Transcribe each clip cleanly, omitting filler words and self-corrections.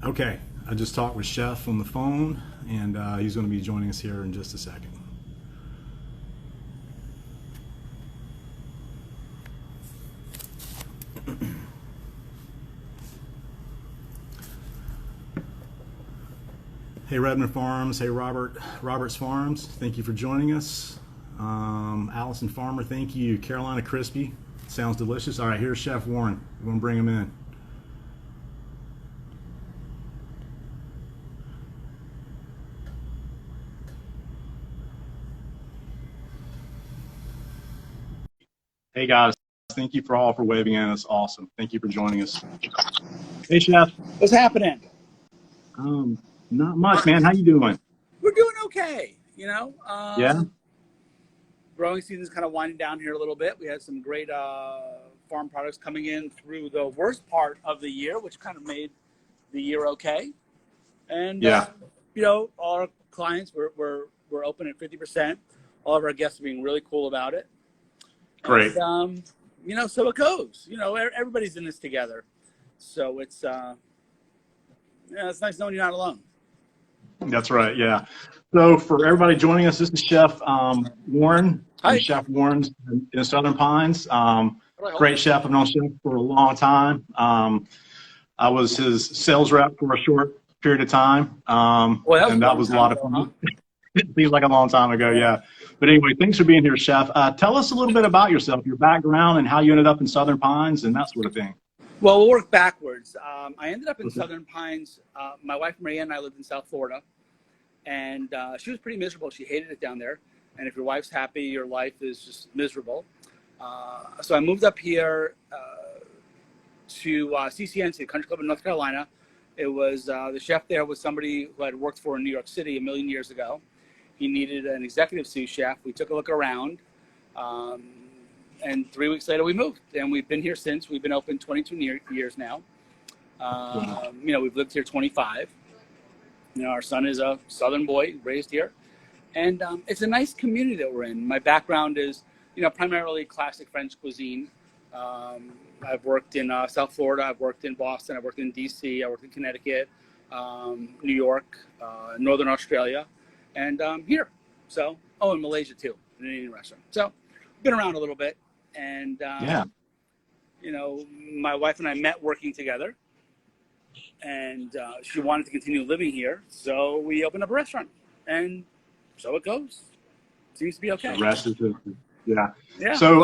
Okay, I just talked with Chef on the phone, and he's going to be joining us here in just a second. Hey Redmond Farms, hey Roberts Farms, thank you for joining us. Allison Farmer, thank you. Carolina Crispy, sounds delicious. All right, here's Chef Warren. We're going to bring him in. Hey guys, thank you for all for waving in. It's awesome. Thank you for joining us. Hey Chef. What's happening? Not much, man. How you doing? We're doing okay. Yeah. Growing season's kind of winding down here a little bit. We had some great farm products coming in through the worst part of the year, which kind of made the year okay. And Yeah. all our clients were open at 50%. All of our guests are being really cool about it. Great. And, so it goes. Everybody's in this together. So it's nice knowing you're not alone. That's right. Yeah. So for everybody joining us, this is Chef Warren. Hi. Chef Warren's in Southern Pines. Great chef. I've known Chef for a long time. I was his sales rep for a short period of time. And that was a lot of fun. Huh? It seems like a long time ago. Yeah. But anyway, thanks for being here, Chef. Tell us a little bit about yourself, your background, and how you ended up in Southern Pines and that sort of thing. Well, we'll work backwards. I ended up in Southern Pines. My wife, Maria, and I lived in South Florida. And she was pretty miserable. She hated it down there. And if your wife's happy, your life is just miserable. So I moved up here to CCNC, Country Club in North Carolina. It was the chef there was somebody who had worked for in New York City a million years ago. He needed an executive sous chef. We took a look around. And 3 weeks later, we moved. And we've been here since. We've been open 22 years now. We've lived here 25. Our son is a Southern boy, raised here. And it's a nice community that we're in. My background is, primarily classic French cuisine. I've worked in South Florida. I've worked in Boston. I've worked in D.C. I worked in Connecticut, New York, Northern Australia, and here. So, and Malaysia too, in an Indian restaurant. So, been around a little bit. And, my wife and I met working together. And she wanted to continue living here, so we opened up a restaurant, and so it goes. Seems to be okay. The rest is it. Yeah. So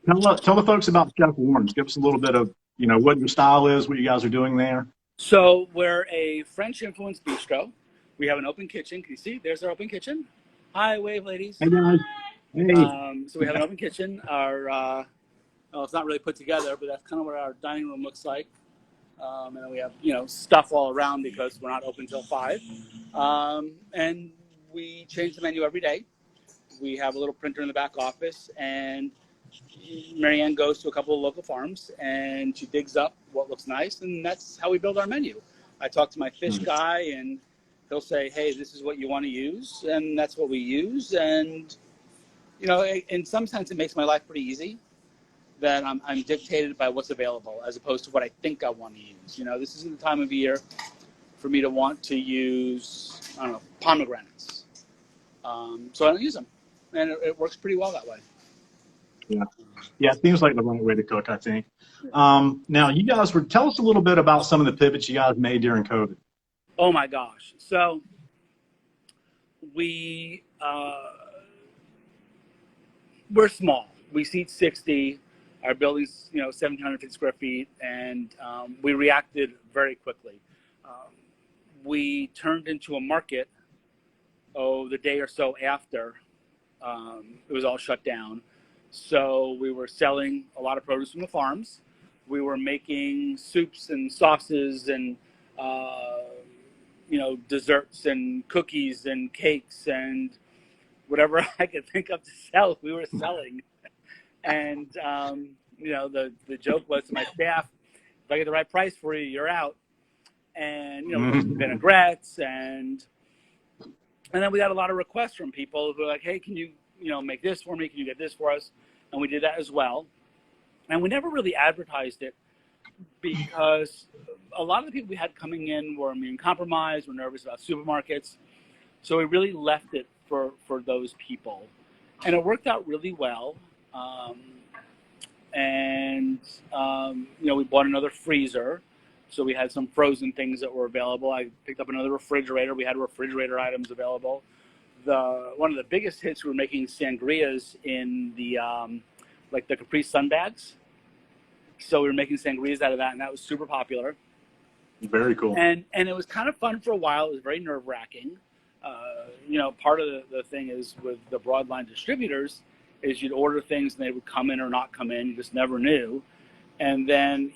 tell the folks about Chef Warren's. Give us a little bit of what your style is, what you guys are doing there. So we're a French-influenced bistro. We have an open kitchen. Can you see? There's our open kitchen. Hi, wave, ladies. Hey guys. Hey. So we have an open kitchen. Our it's not really put together, but that's kind of what our dining room looks like. And then we have, stuff all around because we're not open till 5. And we change the menu every day. We have a little printer in the back office, and Marianne goes to a couple of local farms and she digs up what looks nice, and that's how we build our menu. I talk to my fish guy, and he'll say, hey, this is what you want to use, and that's what we use. And, in some sense, it makes my life pretty easy. That I'm dictated by what's available as opposed to what I think I want to use. This isn't the time of year for me to want to use, pomegranates. So I don't use them. And it works pretty well that way. Yeah, it seems like the right way to cook, I think. Now, you guys tell us a little bit about some of the pivots you guys made during COVID. Oh, my gosh. So we're small. We seat 60. Our building's, 1,750 square feet, and we reacted very quickly. We turned into a market, the day or so after it was all shut down. So we were selling a lot of produce from the farms. We were making soups and sauces and, desserts and cookies and cakes and whatever I could think of to sell, we were selling. And, the joke was to my staff, if I get the right price for you, you're out. And, vinaigrettes. And then we got a lot of requests from people who were like, hey, can you, make this for me? Can you get this for us? And we did that as well. And we never really advertised it because a lot of the people we had coming in were immune compromised, were nervous about supermarkets. So we really left it for those people. And it worked out really well. We bought another freezer. So we had some frozen things that were available. I picked up another refrigerator. We had refrigerator items available. One of the biggest hits, we were making sangrias in the the Capri Sun bags. So we were making sangrias out of that, and that was super popular. Very cool. And it was kind of fun for a while. It was very nerve-wracking. Part of the thing is with the broadline distributors is you'd order things and they would come in or not come in. You just never knew. And then,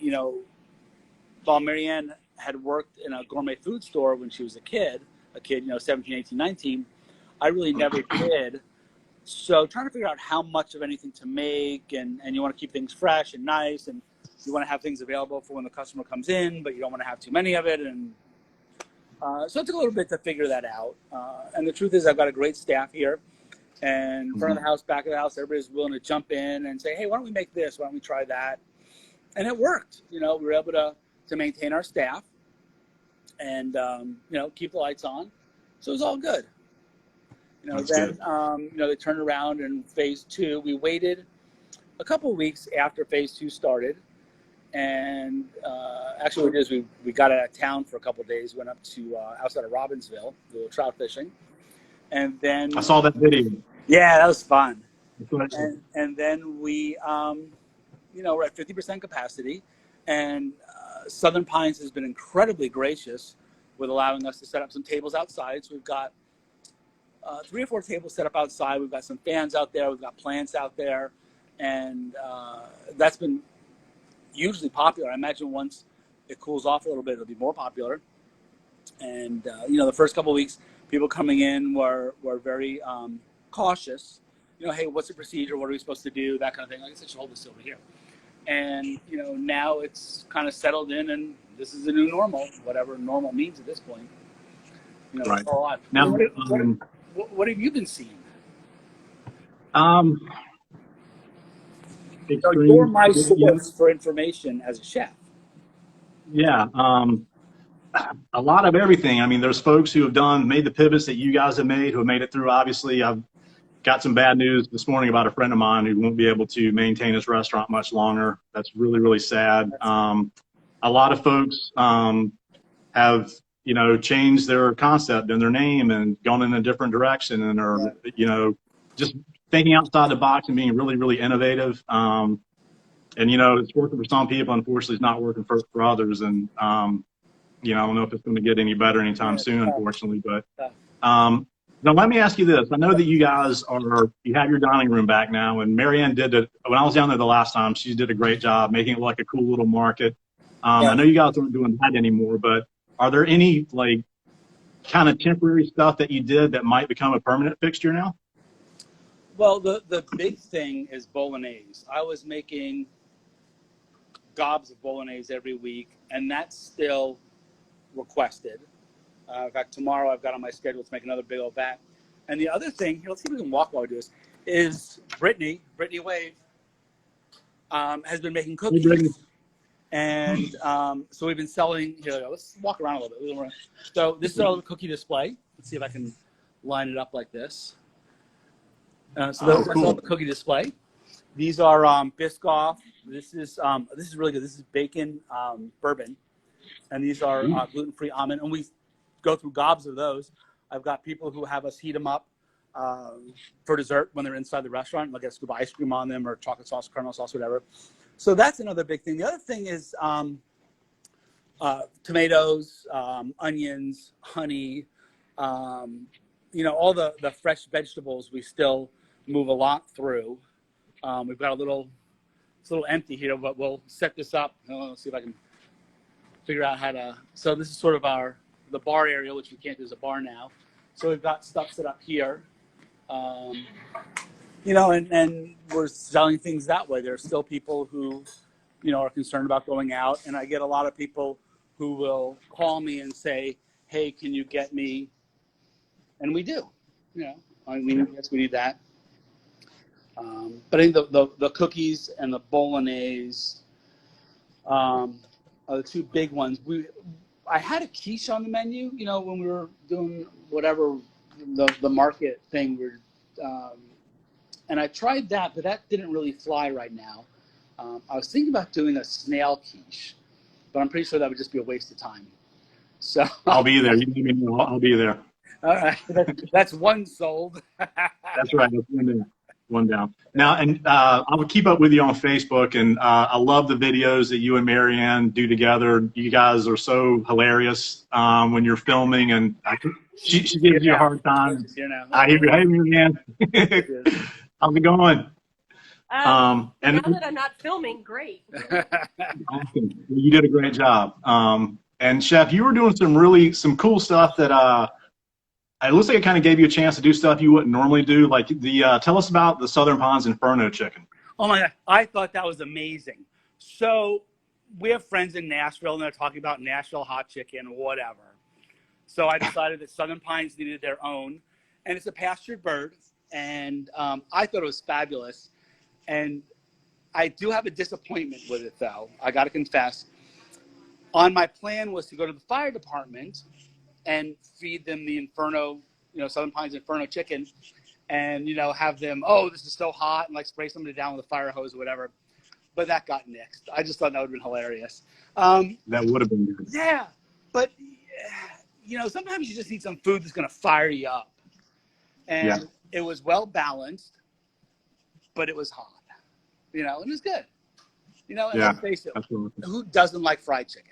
while Marianne had worked in a gourmet food store when she was a kid, 17, 18, 19, I really never did. So trying to figure out how much of anything to make, and you want to keep things fresh and nice, and you want to have things available for when the customer comes in, but you don't want to have too many of it. And so it took a little bit to figure that out. And the truth is I've got a great staff here. And in front of the house, back of the house, everybody's willing to jump in and say, hey, why don't we make this? Why don't we try that? And it worked. We were able to maintain our staff and, keep the lights on. So it was all good. They turned around in phase 2. We waited a couple of weeks after phase 2 started. And actually what we did is we got out of town for a couple of days, went up to outside of Robbinsville, a little trout fishing. And then I saw that video. Yeah, that was fun. And then we, we're at 50% capacity. And Southern Pines has been incredibly gracious with allowing us to set up some tables outside. So we've got 3 or 4 tables set up outside. We've got some fans out there. We've got plants out there. And that's been hugely popular. I imagine once it cools off a little bit, it'll be more popular. And, the first couple of weeks, people coming in were very cautious. Hey, what's the procedure? What are we supposed to do? That kind of thing. Like I said, hold this over here. And, now it's kind of settled in, and this is the new normal, whatever normal means at this point. Right. It's all on. Now, what have you been seeing? You're my source for information as a chef. Yeah. A lot of everything. I mean, there's folks who have made the pivots that you guys have made, who have made it through. Obviously, I've got some bad news this morning about a friend of mine who won't be able to maintain his restaurant much longer. That's really, really sad. A lot of folks have, changed their concept and their name and gone in a different direction and are, just thinking outside the box and being really, really innovative. And, it's working for some people. Unfortunately, it's not working for others. And, I don't know if it's going to get any better anytime soon, unfortunately. But now let me ask you this. I know that you guys you have your dining room back now, and Marianne did it. When I was down there the last time, she did a great job making it like a cool little market. I know you guys aren't doing that anymore, but are there any kind of temporary stuff that you did that might become a permanent fixture now? Well, the big thing is bolognese. I was making gobs of bolognese every week, and that's still requested. In fact, tomorrow I've got on my schedule to make another big old bat. And the other thing, let's see if we can walk while we do this, is Brittany Wave, has been making cookies. Hey, and so we've been selling, here, let's walk around a little bit. So this is our cookie display. Let's see if I can line it up like this. That's all the cookie display. These are Biscoff. This is really good. This is bacon bourbon. And these are gluten-free almond. And we go through gobs of those. I've got people who have us heat them up for dessert when they're inside the restaurant. They'll get scuba ice cream on them or chocolate sauce, caramel sauce, whatever. So that's another big thing. The other thing is tomatoes, onions, honey, all the fresh vegetables we still move a lot through. We've got it's a little empty here, but we'll set this up. Let's see if I can figure out how to. So this is sort of the bar area, which we can't do as a bar now. So we've got stuff set up here, and we're selling things that way. There are still people who, are concerned about going out, and I get a lot of people who will call me and say, "Hey, can you get me?" And we do. Yes, we need that. But I think the cookies and the bolognese, the two big ones. I had a quiche on the menu, you know, when we were doing whatever the market thing and I tried that, but that didn't really fly right now. I was thinking about doing a snail quiche, but I'm pretty sure that would just be a waste of time. So I'll be there. You need me to know. I'll be there. all right, that's one sold. That's right. That's one down. Now, and I will keep up with you on Facebook, and I love the videos that you and Marianne do together. You guys are so hilarious when you're filming, and she gives you a hard time. I hear you. Hey, Marianne. How's it going? And now that I'm not filming, great. Awesome. You did a great job. And Chef, you were doing some cool stuff that it looks like it kind of gave you a chance to do stuff you wouldn't normally do. Like tell us about the Southern Pines Inferno chicken. Oh my God, I thought that was amazing. So we have friends in Nashville, and they're talking about Nashville hot chicken, whatever. So I decided that Southern Pines needed their own, and it's a pastured bird, and I thought it was fabulous. And I do have a disappointment with it, though. I got to confess. On my plan was to go to the fire department and feed them the Inferno, you know, Southern Pines Inferno chicken, and, you know, have them, oh, this is so hot, and like spray somebody down with a fire hose or whatever. But that got nixed. I just thought that would have been hilarious. That would have been good. Yeah, but, you know, sometimes you just need some food that's going to fire you up. And it was well balanced, but it was hot, you know, and it was good. You know, and let's face it, who doesn't like fried chicken?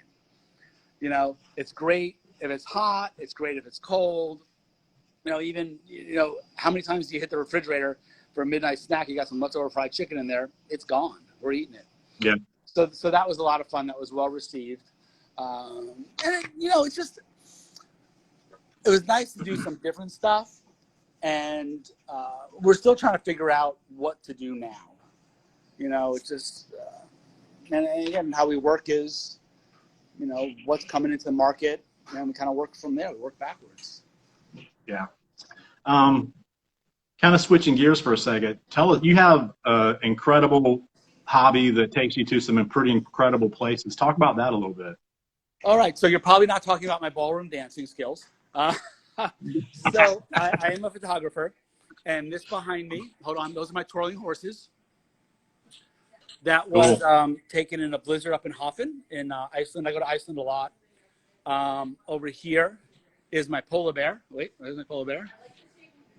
You know, it's great if it's hot. It's great if it's cold. You know, even, you know, how many times do you hit the refrigerator for a midnight snack? You got some leftover fried chicken in there. It's gone. We're eating it. Yeah. So that was a lot of fun. That was well received. And, you know, it was nice to do some different stuff. And we're still trying to figure out what to do now. You know, it's just, and again, how we work is, you know, what's coming into the market, and we kind of work from there. We work backwards. Yeah. Kind of switching gears for a second. Tell us, you have an incredible hobby that takes you to some pretty incredible places. Talk about that a little bit. All right. So you're probably not talking about my ballroom dancing skills. So I am a photographer, and this behind me, hold on, those are my twirling horses. That was taken in a blizzard up in Hoffen in Iceland. I go to Iceland a lot. Over here is my polar bear. Wait, there's my polar bear.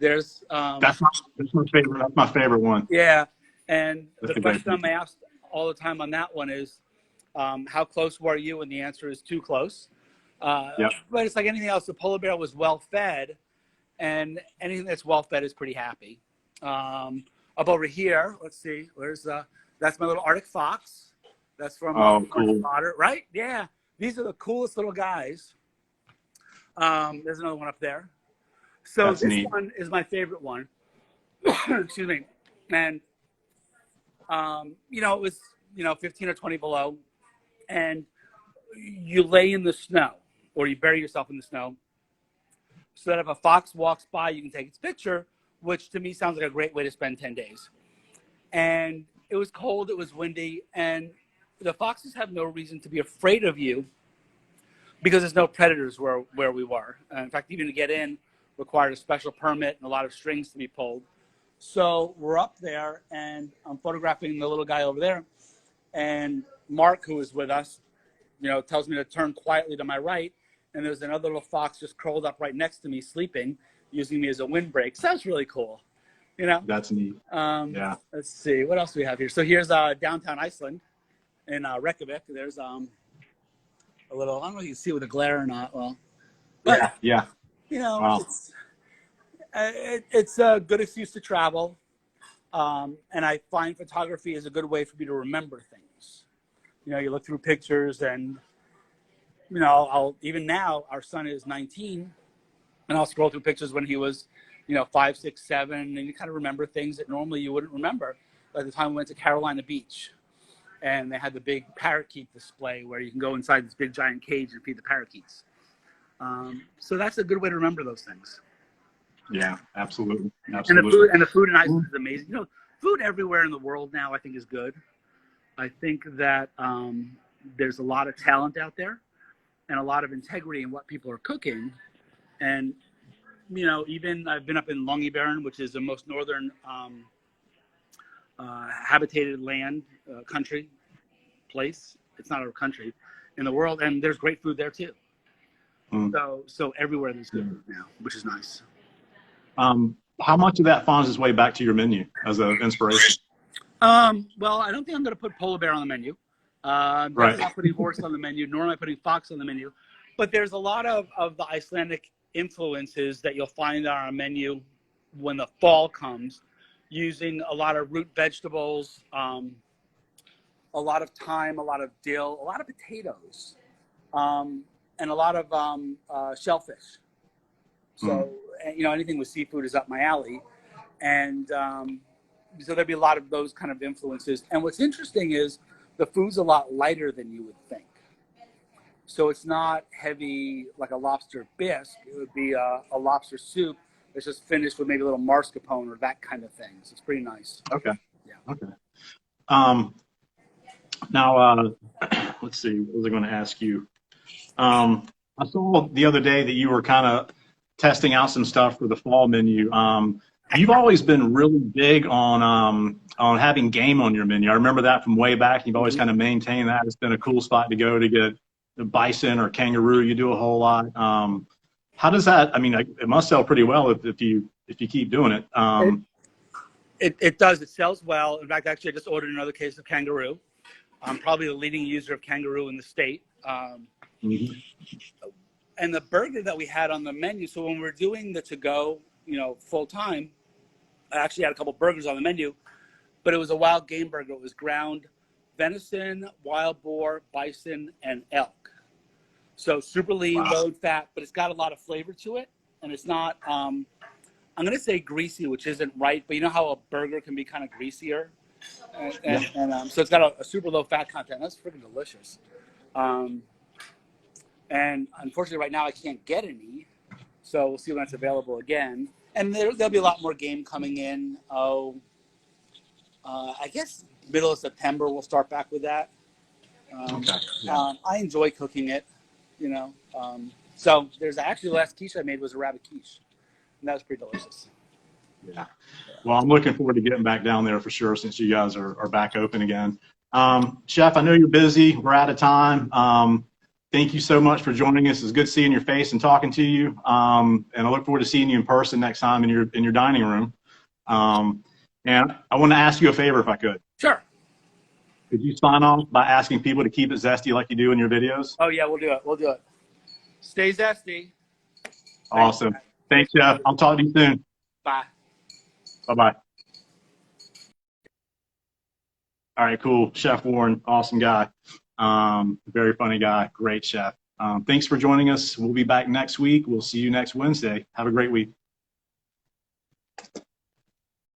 There's that's my favorite. That's my favorite one. Yeah, and the question I'm asked all the time on that one is, how close were you? And the answer is too close. But it's like anything else. The polar bear was well fed, and anything that's well fed is pretty happy. Up over here, let's see. That's my little Arctic fox. That's from cool. Otter, right? Yeah, these are the coolest little guys. There's another one up there. So that's this neat. One is my favorite one. Excuse me. And you know, it was 15 or 20 below, and you lay in the snow, or you bury yourself in the snow, so that if a fox walks by, you can take its picture, which to me sounds like a great way to spend 10 days. And it was cold, it was windy, and the foxes have no reason to be afraid of you because there's no predators where we were. In fact, even to get in required a special permit and a lot of strings to be pulled. So we're up there, and I'm photographing the little guy over there, and Mark, who is with us, you know, tells me to turn quietly to my right, and there's another little fox just curled up right next to me, sleeping, using me as a windbreak. So that's really cool. You know, that's neat. Yeah. Let's see what else we have here. So here's downtown Iceland in Reykjavik. There's a little. I don't know if you can see with the glare or not. Well, but yeah. You know, it's a good excuse to travel, and I find photography is a good way for me to remember things. You know, you look through pictures, and you know, even now our son is 19, and I'll scroll through pictures when he was, you know, 5, 6, 7, and you kind of remember things that normally you wouldn't remember. Like the time we went to Carolina Beach, and they had the big parakeet display where you can go inside this big giant cage and feed the parakeets. So that's a good way to remember those things. Yeah, absolutely. And the food in Iceland is amazing. You know, food everywhere in the world now I think is good. I think that there's a lot of talent out there and a lot of integrity in what people are cooking. And, you know, even I've been up in Longyearbyen, which is the most northern habitated land, place. It's not a country in the world. And there's great food there too. So everywhere there's good food now, which is nice. How much of that finds its way back to your menu as an inspiration? Well, I don't think I'm going to put polar bear on the menu. I'm definitely not putting horse on the menu, nor am I putting fox on the menu. But there's a lot of the Icelandic influences that you'll find on our menu when the fall comes, using a lot of root vegetables, a lot of thyme, a lot of dill, a lot of potatoes, and a lot of shellfish. So, you know, anything with seafood is up my alley. And so there'd be a lot of those kind of influences. And what's interesting is the food's a lot lighter than you would think. So it's not heavy like a lobster bisque. It would be a lobster soup that's just finished with maybe a little mascarpone or that kind of thing. So it's pretty nice. Okay. Yeah. Okay. Now, let's see. What was I going to ask you? I saw the other day that you were kind of testing out some stuff for the fall menu. You've always been really big on having game on your menu. I remember that from way back. You've always kind of maintained that. It's been a cool spot to go to get the bison or kangaroo. You do a whole lot. How does that? I mean, it must sell pretty well if you keep doing it. It does. It sells well. In fact, actually, I just ordered another case of kangaroo. I'm probably the leading user of kangaroo in the state. And the burger that we had on the menu. So when we're doing the to-go, you know, full time, I actually had a couple burgers on the menu, but it was a wild game burger. It was ground venison, wild boar, bison, and elk. So super lean, low in fat, but it's got a lot of flavor to it. And it's not, I'm going to say greasy, which isn't right, but you know how a burger can be kind of greasier? And so it's got a super low fat content. That's freaking delicious. And unfortunately right now I can't get any. So we'll see when it's available again. And there'll be a lot more game coming in. I guess middle of September we'll start back with that. I enjoy cooking it, you know. So there's actually the last quiche I made was a rabbit quiche, and that was pretty delicious. Yeah. Well, I'm looking forward to getting back down there for sure since you guys are back open again. Chef, I know you're busy. We're out of time. Thank you so much for joining us. It's good seeing your face and talking to you. And I look forward to seeing you in person next time in your dining room. And I want to ask you a favor if I could. Sure. Could you sign off by asking people to keep it zesty like you do in your videos? Oh, yeah, we'll do it. We'll do it. Stay zesty. Awesome. Thanks, Chef. I'll talk to you soon. Bye. Bye-bye. All right, cool. Chef Warren, awesome guy. Very funny guy. Great chef. Thanks for joining us. We'll be back next week. We'll see you next Wednesday. Have a great week.